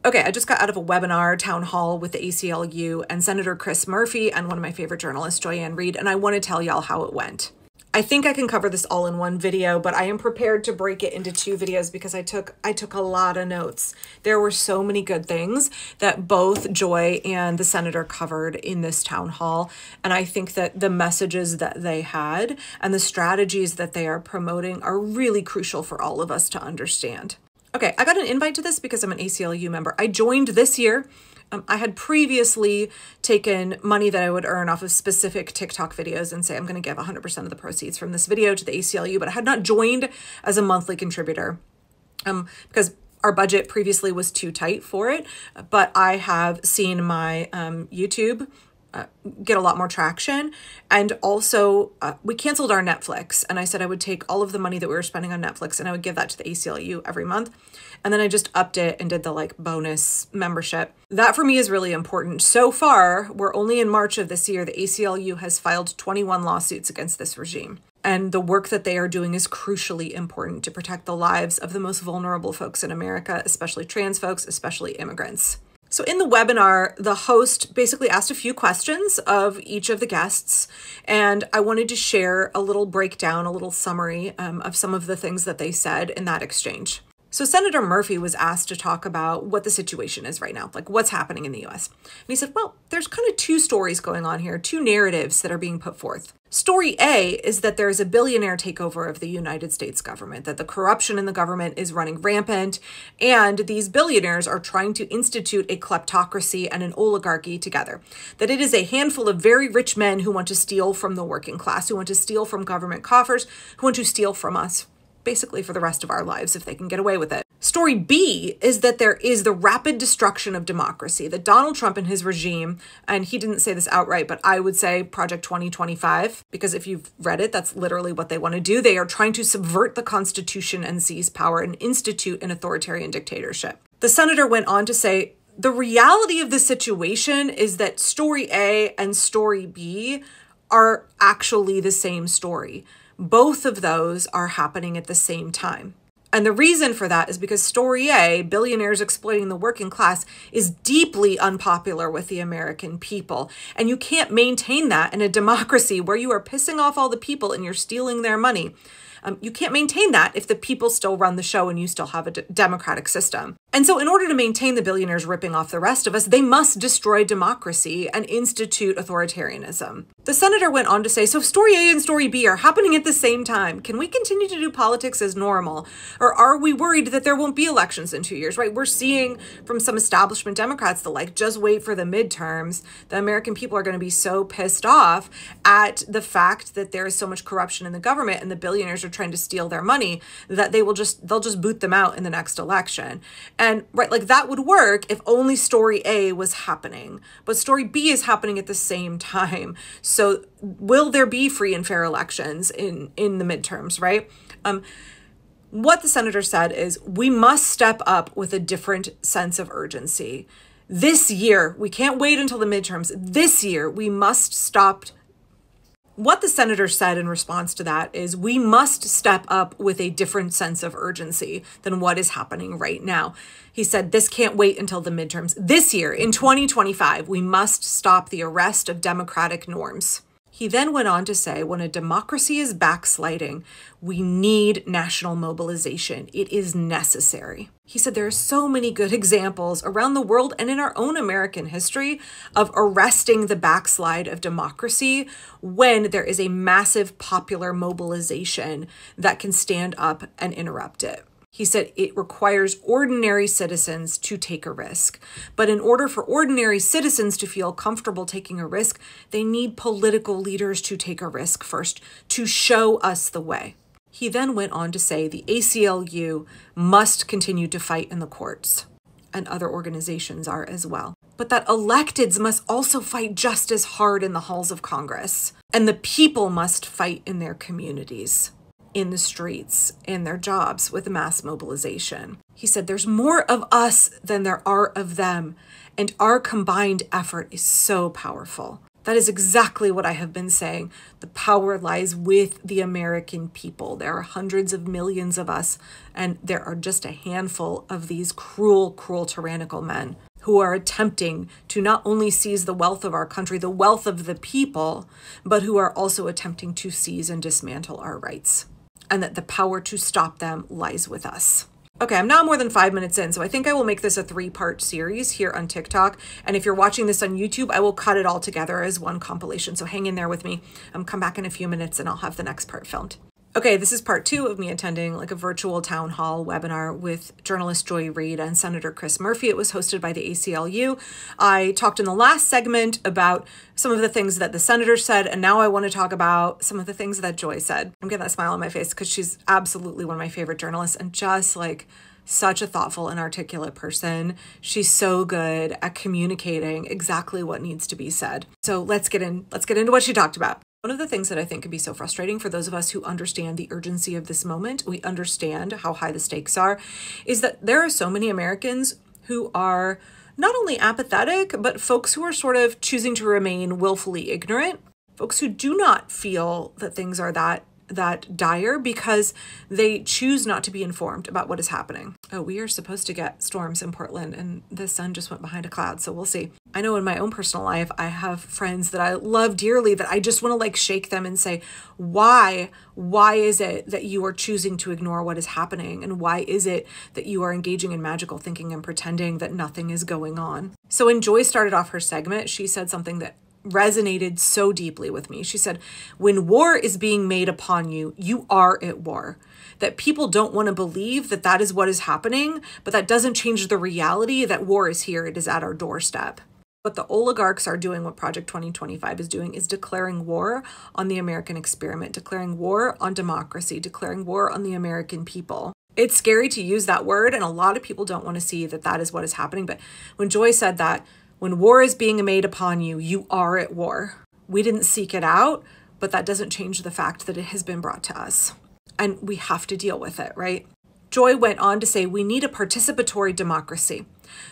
Okay, I just got out of a webinar town hall with the ACLU and Senator Chris Murphy and one of my favorite journalists, Joy-Ann Reid, and I want to tell y'all how it went. I think I can cover this all in one video, but I am prepared to break it into 2 videos because I took a lot of notes. There were so many good things that both Joy and the senator covered in this town hall, and I think that the messages that they had and the strategies that they are promoting are really crucial for all of us to understand. Okay, I got an invite to this because I'm an ACLU member. I joined this year. I had previously taken money that I would earn off of specific TikTok videos and say I'm going to give 100% of the proceeds from this video to the ACLU, but I had not joined as a monthly contributor because our budget previously was too tight for it. But I have seen my YouTube get a lot more traction. And also we canceled our Netflix, and I said I would take all of the money that we were spending on Netflix and I would give that to the ACLU every month. And then I just upped it and did the like bonus membership. That for me is really important. So far, we're only in March of this year. The ACLU has filed 21 lawsuits against this regime. And the work that they are doing is crucially important to protect the lives of the most vulnerable folks in America, especially trans folks, especially immigrants. So in the webinar, the host basically asked a few questions of each of the guests, and I wanted to share a little breakdown, a little summary of some of the things that they said in that exchange. So Senator Murphy was asked to talk about what the situation is right now, like what's happening in the US. And he said, well, there's kind of 2 stories going on here, 2 narratives that are being put forth. Story A is that there is a billionaire takeover of the United States government, that the corruption in the government is running rampant, and these billionaires are trying to institute a kleptocracy and an oligarchy together. That it is a handful of very rich men who want to steal from the working class, who want to steal from government coffers, who want to steal from us, basically for the rest of our lives if they can get away with it. Story B is that there is the rapid destruction of democracy, that Donald Trump and his regime, and he didn't say this outright, but I would say Project 2025, because if you've read it, that's literally what they want to do. They are trying to subvert the Constitution and seize power and institute an authoritarian dictatorship. The senator went on to say, the reality of the situation is that story A and story B are actually the same story. Both of those are happening at the same time. And the reason for that is because story A, billionaires exploiting the working class, is deeply unpopular with the American people. And you can't maintain that in a democracy where you are pissing off all the people and you're stealing their money. You can't maintain that if the people still run the show and you still have a democratic system. And so in order to maintain the billionaires ripping off the rest of us, they must destroy democracy and institute authoritarianism. The senator went on to say, so story A and story B are happening at the same time. Can we continue to do politics as normal? Or are we worried that there won't be elections in 2 years, right? We're seeing from some establishment Democrats the like, just wait for the midterms. The American people are going to be so pissed off at the fact that there is so much corruption in the government and the billionaires are trying to steal their money that they'll just boot them out in the next election. And right, like that would work if only story A was happening, but story B is happening at the same time. So will there be free and fair elections in the midterms, right? What the senator said is we must step up with a different sense of urgency. This year, we can't wait until the midterms. This year, we must stop. What the senator said in response to that is we must step up with a different sense of urgency than what is happening right now. He said, this can't wait until the midterms. This year, in 2025, we must stop the arrest of democratic norms. He then went on to say, when a democracy is backsliding, we need national mobilization. It is necessary. He said there are so many good examples around the world and in our own American history of arresting the backslide of democracy when there is a massive popular mobilization that can stand up and interrupt it. He said it requires ordinary citizens to take a risk. But in order for ordinary citizens to feel comfortable taking a risk, they need political leaders to take a risk first, to show us the way. He then went on to say the ACLU must continue to fight in the courts, and other organizations are as well. But that electeds must also fight just as hard in the halls of Congress, and the people must fight in their communities, in the streets, in their jobs with mass mobilization. He said there's more of us than there are of them, and our combined effort is so powerful. That is exactly what I have been saying. The power lies with the American people. There are hundreds of millions of us, and there are just a handful of these cruel, cruel, tyrannical men who are attempting to not only seize the wealth of our country, the wealth of the people, but who are also attempting to seize and dismantle our rights, and that the power to stop them lies with us. Okay, I'm now more than 5 minutes in, so I think I will make this a 3-part series here on TikTok. And if you're watching this on YouTube, I will cut it all together as one compilation. So hang in there with me. Come back in a few minutes and I'll have the next part filmed. Okay, this is part 2 of me attending like a virtual town hall webinar with journalist Joy Reid and Senator Chris Murphy. It was hosted by the ACLU. I talked in the last segment about some of the things that the senator said, and now I want to talk about some of the things that Joy said. I'm getting that smile on my face because she's absolutely one of my favorite journalists and just like such a thoughtful and articulate person. She's so good at communicating exactly what needs to be said. So let's get into what she talked about. One of the things that I think can be so frustrating for those of us who understand the urgency of this moment, we understand how high the stakes are, is that there are so many Americans who are not only apathetic, but folks who are sort of choosing to remain willfully ignorant, folks who do not feel that things are that dire because they choose not to be informed about what is happening. Oh, we are supposed to get storms in Portland and the sun just went behind a cloud, so we'll see. I know in my own personal life, I have friends that I love dearly that I just want to like shake them and say, why is it that you are choosing to ignore what is happening? And why is it that you are engaging in magical thinking and pretending that nothing is going on? So when Joy started off her segment, she said something that resonated so deeply with me. She said, when war is being made upon you, you are at war. That people don't want to believe that that is what is happening, but that doesn't change the reality that war is here. It is at our doorstep. What the oligarchs are doing, what Project 2025 is doing, is declaring war on the American experiment, declaring war on democracy, declaring war on the American people. It's scary to use that word, and a lot of people don't want to see that that is what is happening. But when Joy said that, when war is being made upon you, you are at war. We didn't seek it out, but that doesn't change the fact that it has been brought to us. And we have to deal with it, right? Joy went on to say, we need a participatory democracy.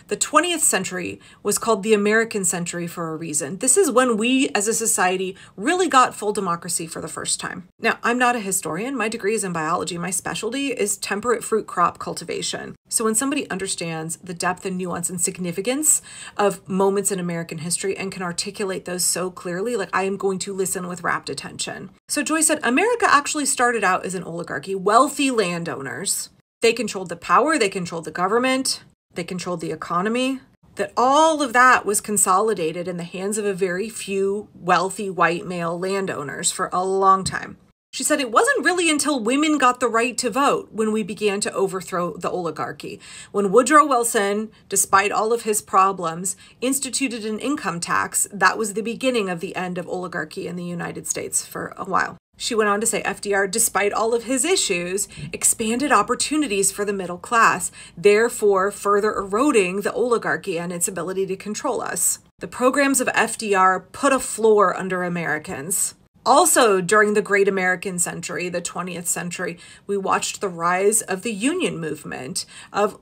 The 20th century was called the American century for a reason. This is when we as a society really got full democracy for the first time. Now, I'm not a historian. My degree is in biology. My specialty is temperate fruit crop cultivation. So when somebody understands the depth and nuance and significance of moments in American history and can articulate those so clearly, like I am going to listen with rapt attention. So Joy said, America actually started out as an oligarchy, wealthy landowners. They controlled the power, they controlled the government, they controlled the economy, that all of that was consolidated in the hands of a very few wealthy white male landowners for a long time. She said it wasn't really until women got the right to vote when we began to overthrow the oligarchy. When Woodrow Wilson, despite all of his problems, instituted an income tax, that was the beginning of the end of oligarchy in the United States for a while. She went on to say FDR, despite all of his issues, expanded opportunities for the middle class, therefore further eroding the oligarchy and its ability to control us. The programs of FDR put a floor under Americans. Also, during the Great American Century, the 20th century, we watched the rise of the union movement, of,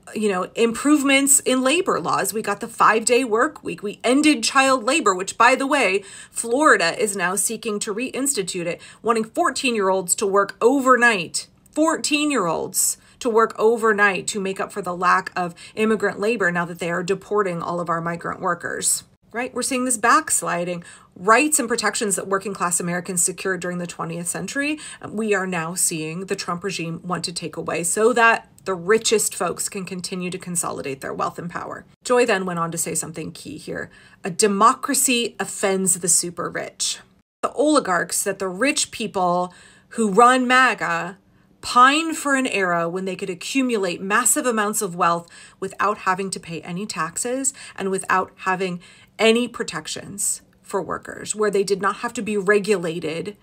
improvements in labor laws. We got the 5-day work week. We ended child labor, which, by the way, Florida is now seeking to reinstitute it, wanting 14-year-olds to work overnight. 14-year-olds to work overnight to make up for the lack of immigrant labor now that they are deporting all of our migrant workers. Right? We're seeing this backsliding. Rights and protections that working class Americans secured during the 20th century, we are now seeing the Trump regime want to take away so that the richest folks can continue to consolidate their wealth and power. Joy then went on to say something key here. A democracy offends the super rich. The oligarchs, that the rich people who run MAGA, pine for an era when they could accumulate massive amounts of wealth without having to pay any taxes and without having any protections for workers, where they did not have to be regulated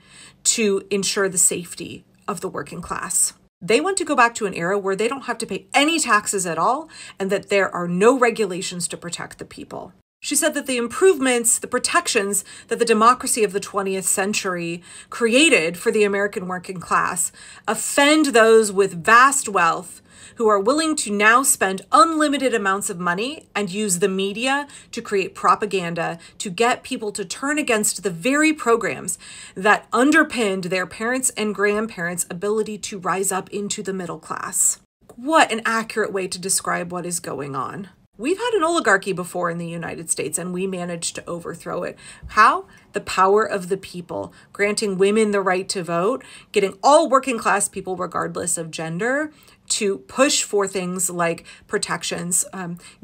to ensure the safety of the working class. They want to go back to an era where they don't have to pay any taxes at all and that there are no regulations to protect the people. She said that the improvements, the protections that the democracy of the 20th century created for the American working class offend those with vast wealth who are willing to now spend unlimited amounts of money and use the media to create propaganda to get people to turn against the very programs that underpinned their parents' and grandparents' ability to rise up into the middle class. What an accurate way to describe what is going on. We've had an oligarchy before in the United States, and we managed to overthrow it. How? The power of the people, granting women the right to vote, getting all working class people, regardless of gender, to push for things like protections,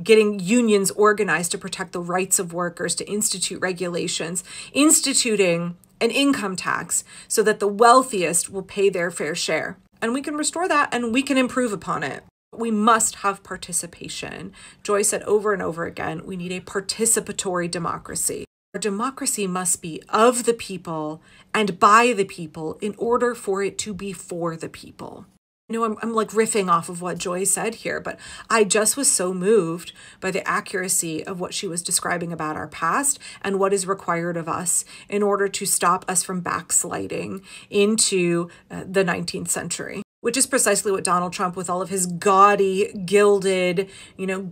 getting unions organized to protect the rights of workers, to institute regulations, instituting an income tax so that the wealthiest will pay their fair share. And we can restore that and we can improve upon it. We must have participation. Joy said over and over again, we need a participatory democracy. Our democracy must be of the people and by the people in order for it to be for the people. You know, I'm like riffing off of what Joy said here, but I just was so moved by the accuracy of what she was describing about our past and what is required of us in order to stop us from backsliding into the 19th century. Which is precisely what Donald Trump, with all of his gaudy, gilded,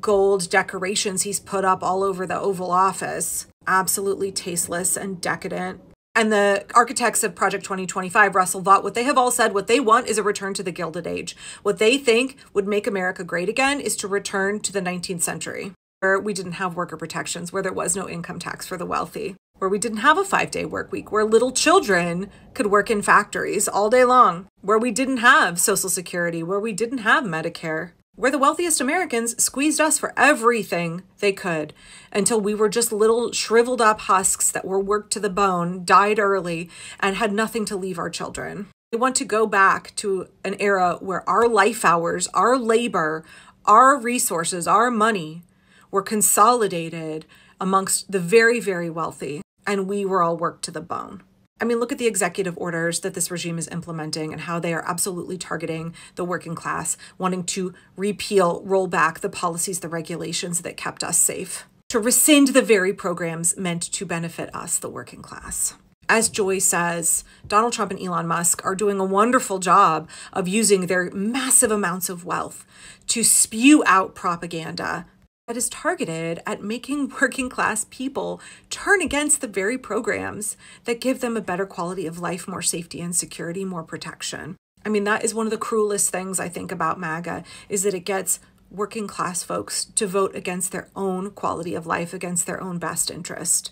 gold decorations he's put up all over the Oval Office, absolutely tasteless and decadent. And the architects of Project 2025, Russell Vought, what they have all said, what they want is a return to the Gilded Age. What they think would make America great again is to return to the 19th century, where we didn't have worker protections, where there was no income tax for the wealthy, where we didn't have a 5-day work week, where little children could work in factories all day long, where we didn't have Social Security, where we didn't have Medicare, where the wealthiest Americans squeezed us for everything they could until we were just little shriveled up husks that were worked to the bone, died early, and had nothing to leave our children. We want to go back to an era where our life hours, our labor, our resources, our money were consolidated amongst the very, very wealthy, and we were all worked to the bone. I mean, look at the executive orders that this regime is implementing and how they are absolutely targeting the working class, wanting to repeal, roll back the policies, the regulations that kept us safe, to rescind the very programs meant to benefit us, the working class. As Joy says, Donald Trump and Elon Musk are doing a wonderful job of using their massive amounts of wealth to spew out propaganda that is targeted at making working class people turn against the very programs that give them a better quality of life, more safety and security, more protection. I mean, that is one of the cruelest things I think about MAGA, is that it gets working class folks to vote against their own quality of life, against their own best interest.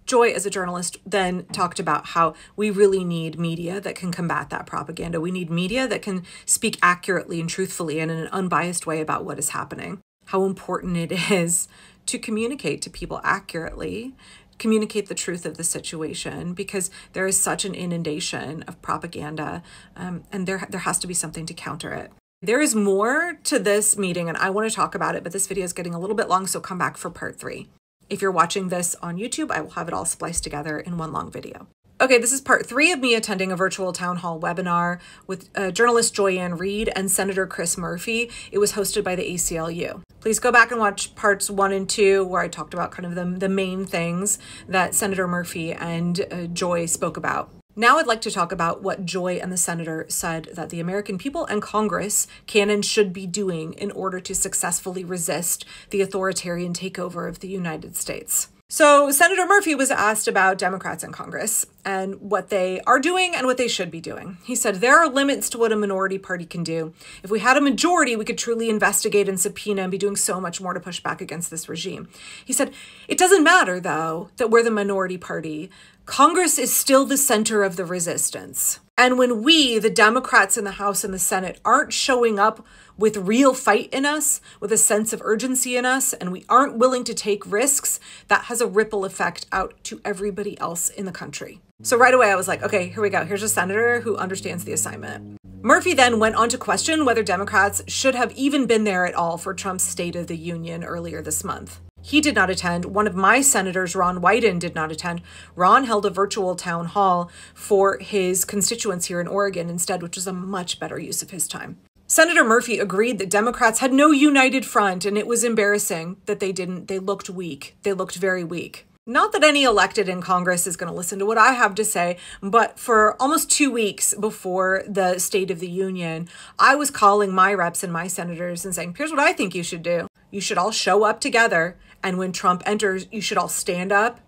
Joy, as a journalist, then talked about how we really need media that can combat that propaganda. We need media that can speak accurately and truthfully and in an unbiased way about what is happening. How important it is to communicate to people accurately, communicate the truth of the situation, because there is such an inundation of propaganda, and there has to be something to counter it. There is more to this meeting, and I want to talk about it, but this video is getting a little bit long, so come back for part 3. If you're watching this on YouTube, I will have it all spliced together in one long video. Okay, this is part 3 of me attending a virtual town hall webinar with journalist Joy-Ann Reid and Senator Chris Murphy. It was hosted by the ACLU. Please go back and watch parts 1 and 2, where I talked about kind of the main things that Senator Murphy and Joy spoke about. Now I'd like to talk about what Joy and the senator said that the American people and Congress can and should be doing in order to successfully resist the authoritarian takeover of the United States. So Senator Murphy was asked about Democrats in Congress and what they are doing and what they should be doing. He said, there are limits to what a minority party can do. If we had a majority, we could truly investigate and subpoena and be doing so much more to push back against this regime. He said, it doesn't matter, though, that we're the minority party. Congress is still the center of the resistance. And when we, the Democrats in the House and the Senate, aren't showing up with real fight in us, with a sense of urgency in us, and we aren't willing to take risks, that has a ripple effect out to everybody else in the country. So right away I was like, okay, here we go. Here's a senator who understands the assignment. Murphy then went on to question whether Democrats should have even been there at all for Trump's State of the Union earlier this month. He did not attend. One of my senators, Ron Wyden, did not attend. Ron held a virtual town hall for his constituents here in Oregon instead, which was a much better use of his time. Senator Murphy agreed that Democrats had no united front, and it was embarrassing that they didn't. They looked weak. They looked very weak. Not that any elected in Congress is going to listen to what I have to say, but for almost 2 weeks before the State of the Union, I was calling my reps and my senators and saying, here's what I think you should do. You should all show up together. And when Trump enters, you should all stand up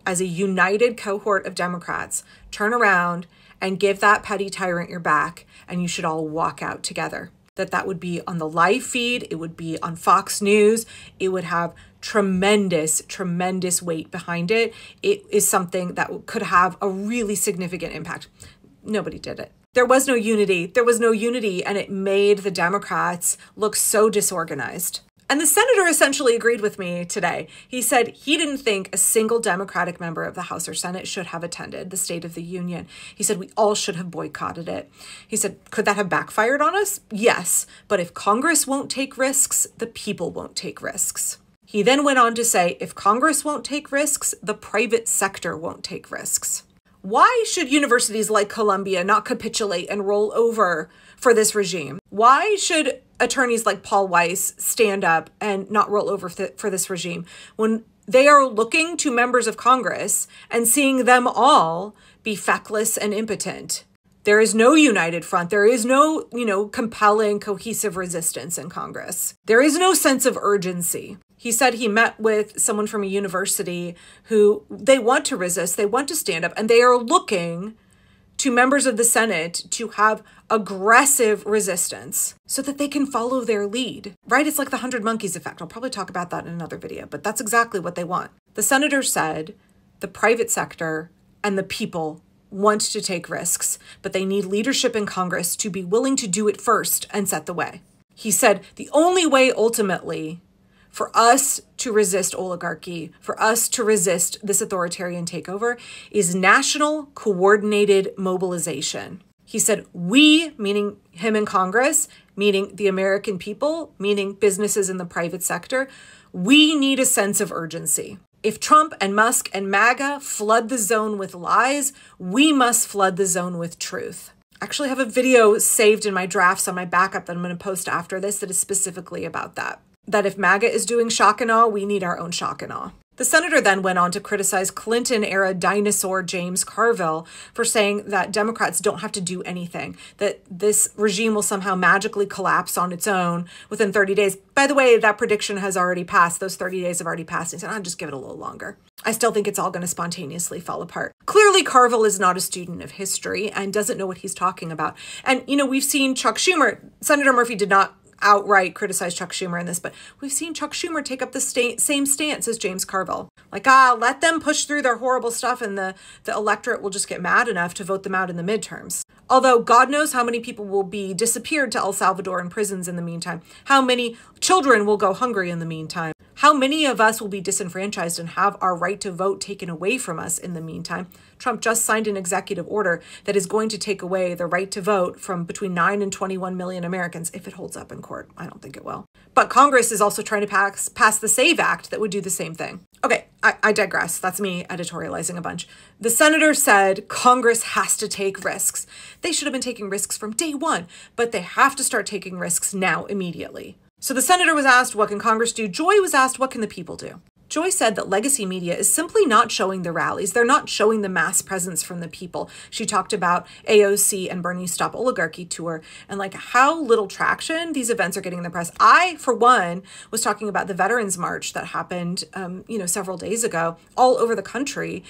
as a united cohort of Democrats, turn around and give that petty tyrant your back, and you should all walk out together. That would be on the live feed. It would be on Fox News. It would have tremendous, tremendous weight behind it. It is something that could have a really significant impact. Nobody did it. There was no unity. There was no unity, and it made the Democrats look so disorganized. And the senator essentially agreed with me today. He said he didn't think a single Democratic member of the House or Senate should have attended the State of the Union. He said we all should have boycotted it. He said, could that have backfired on us? Yes, but if Congress won't take risks, the people won't take risks. He then went on to say, if Congress won't take risks, the private sector won't take risks. Why should universities like Columbia not capitulate and roll over for this regime? Why should attorneys like Paul Weiss stand up and not roll over for this regime when they are looking to members of Congress and seeing them all be feckless and impotent? There is no united front. There is no, compelling, cohesive resistance in Congress. There is no sense of urgency. He said he met with someone from a university who they want to resist, they want to stand up, and they are looking to members of the Senate to have aggressive resistance so that they can follow their lead, right? It's like the 100 Monkeys effect. I'll probably talk about that in another video, but that's exactly what they want. The senator said the private sector and the people want to take risks, but they need leadership in Congress to be willing to do it first and set the way. He said the only way ultimately for us to resist oligarchy, for us to resist this authoritarian takeover, is national coordinated mobilization. He said, we, meaning him in Congress, meaning the American people, meaning businesses in the private sector, we need a sense of urgency. If Trump and Musk and MAGA flood the zone with lies, we must flood the zone with truth. I actually have a video saved in my drafts on my backup that I'm going to post after this that is specifically about that. That if MAGA is doing shock and awe, we need our own shock and awe. The senator then went on to criticize Clinton-era dinosaur James Carville for saying that Democrats don't have to do anything, that this regime will somehow magically collapse on its own within 30 days. By the way, that prediction has already passed. Those 30 days have already passed. He said, I'll just give it a little longer. I still think it's all going to spontaneously fall apart. Clearly, Carville is not a student of history and doesn't know what he's talking about. And, we've seen Chuck Schumer. Senator Murphy did not outright criticize Chuck Schumer in this, but we've seen Chuck Schumer take up the same stance as James Carville. Like, let them push through their horrible stuff and the electorate will just get mad enough to vote them out in the midterms. Although God knows how many people will be disappeared to El Salvador in prisons in the meantime. How many children will go hungry in the meantime. How many of us will be disenfranchised and have our right to vote taken away from us in the meantime? Trump just signed an executive order that is going to take away the right to vote from between 9 and 21 million Americans if it holds up in court. I don't think it will. But Congress is also trying to pass the SAVE Act that would do the same thing. Okay, I digress. That's me editorializing a bunch. The senator said Congress has to take risks. They should have been taking risks from day one, but they have to start taking risks now immediately. So the senator was asked, what can Congress do? Joy was asked, what can the people do? Joy said that legacy media is simply not showing the rallies. They're not showing the mass presence from the people. She talked about AOC and Bernie Stop Oligarchy tour and how little traction these events are getting in the press. I, for one, was talking about the Veterans March that happened, several days ago all over the country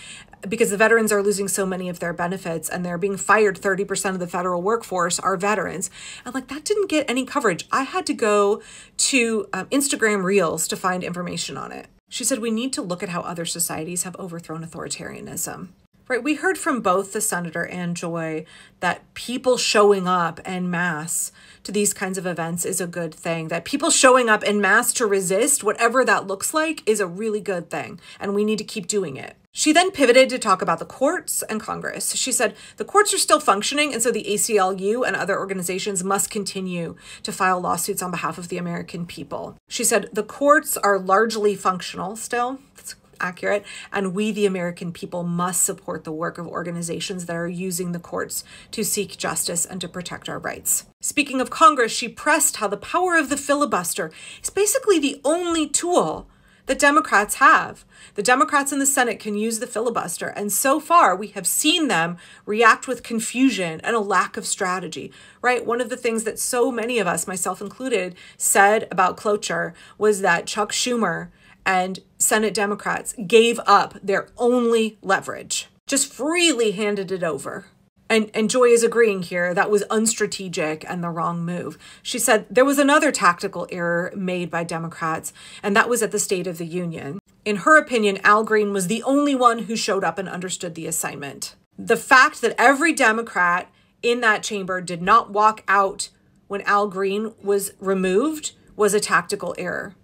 because the veterans are losing so many of their benefits and they're being fired. 30% of the federal workforce are veterans. And that didn't get any coverage. I had to go to Instagram Reels to find information on it. She said, we need to look at how other societies have overthrown authoritarianism. Right? We heard from both the senator and Joy that people showing up en masse to these kinds of events is a good thing. That people showing up en masse to resist, whatever that looks like, is a really good thing. And we need to keep doing it. She then pivoted to talk about the courts and Congress. She said the courts are still functioning, and so the ACLU and other organizations must continue to file lawsuits on behalf of the American people. She said the courts are largely functional still. That's accurate. And we, the American people, must support the work of organizations that are using the courts to seek justice and to protect our rights. Speaking of Congress, she pressed how the power of the filibuster is basically the only tool that Democrats have. The Democrats in the Senate can use the filibuster, and so far we have seen them react with confusion and a lack of strategy, right? One of the things that so many of us, myself included, said about cloture was that Chuck Schumer and Senate Democrats gave up their only leverage, just freely handed it over. And Joy is agreeing here, that was unstrategic and the wrong move. She said there was another tactical error made by Democrats, and that was at the State of the Union. In her opinion, Al Green was the only one who showed up and understood the assignment. The fact that every Democrat in that chamber did not walk out when Al Green was removed was a tactical error.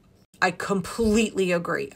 I completely agree.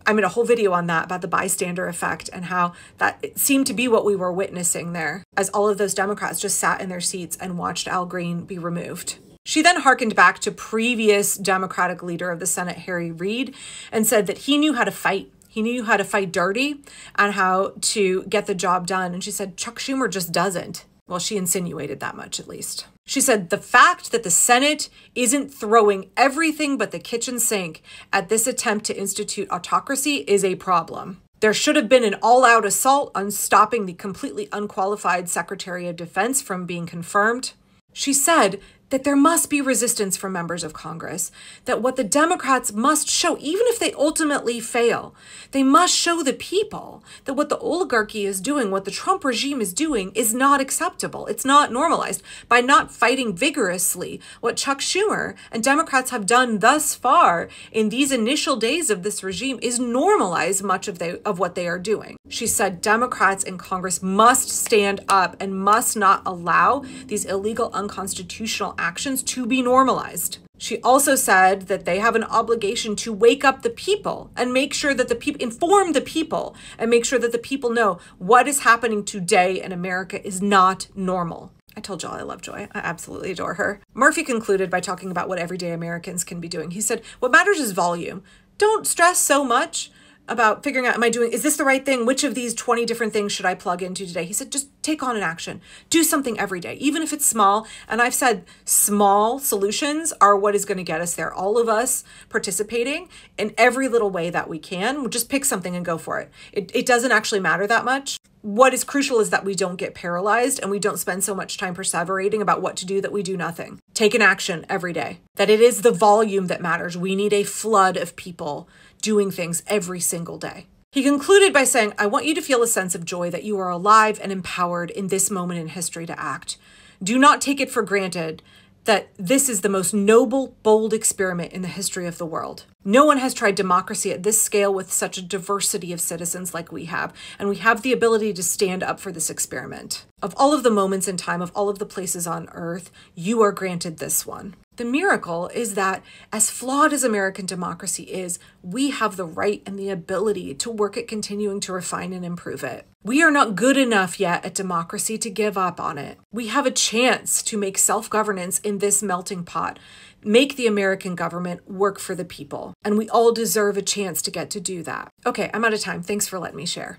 I made a whole video on that about the bystander effect and how that seemed to be what we were witnessing there as all of those Democrats just sat in their seats and watched Al Green be removed. She then hearkened back to previous Democratic leader of the Senate, Harry Reid, and said that he knew how to fight. He knew how to fight dirty and how to get the job done. And she said, Chuck Schumer just doesn't. Well, she insinuated that much at least. She said the fact that the Senate isn't throwing everything but the kitchen sink at this attempt to institute autocracy is a problem. There should have been an all-out assault on stopping the completely unqualified Secretary of Defense from being confirmed. She said that there must be resistance from members of Congress, that what the Democrats must show, even if they ultimately fail, they must show the people that what the oligarchy is doing, what the Trump regime is doing, is not acceptable. It's not normalized. By not fighting vigorously, what Chuck Schumer and Democrats have done thus far in these initial days of this regime is normalize much of what they are doing. She said Democrats in Congress must stand up and must not allow these illegal, unconstitutional actions to be normalized. She also said that they have an obligation to wake up the people and make sure that the people, inform the people and make sure that the people know what is happening today in America is not normal. I told y'all I love Joy. I absolutely adore her. Murphy concluded by talking about what everyday Americans can be doing. He said, what matters is volume. Don't stress so much about figuring out, is this the right thing? Which of these 20 different things should I plug into today? He said, just take on an action. Do something every day, even if it's small. And I've said small solutions are what is going to get us there. All of us participating in every little way that we can, we'll just pick something and go for it. It doesn't actually matter that much. What is crucial is that we don't get paralyzed and we don't spend so much time perseverating about what to do that we do nothing. Take an action every day. That it is the volume that matters. We need a flood of people doing things every single day. He concluded by saying, I want you to feel a sense of joy that you are alive and empowered in this moment in history to act. Do not take it for granted that this is the most noble, bold experiment in the history of the world. No one has tried democracy at this scale with such a diversity of citizens like we have, and we have the ability to stand up for this experiment. Of all of the moments in time, of all of the places on earth, you are granted this one. The miracle is that, as flawed as American democracy is, we have the right and the ability to work at continuing to refine and improve it. We are not good enough yet at democracy to give up on it. We have a chance to make self-governance in this melting pot, make the American government work for the people, and we all deserve a chance to get to do that. Okay, I'm out of time. Thanks for letting me share.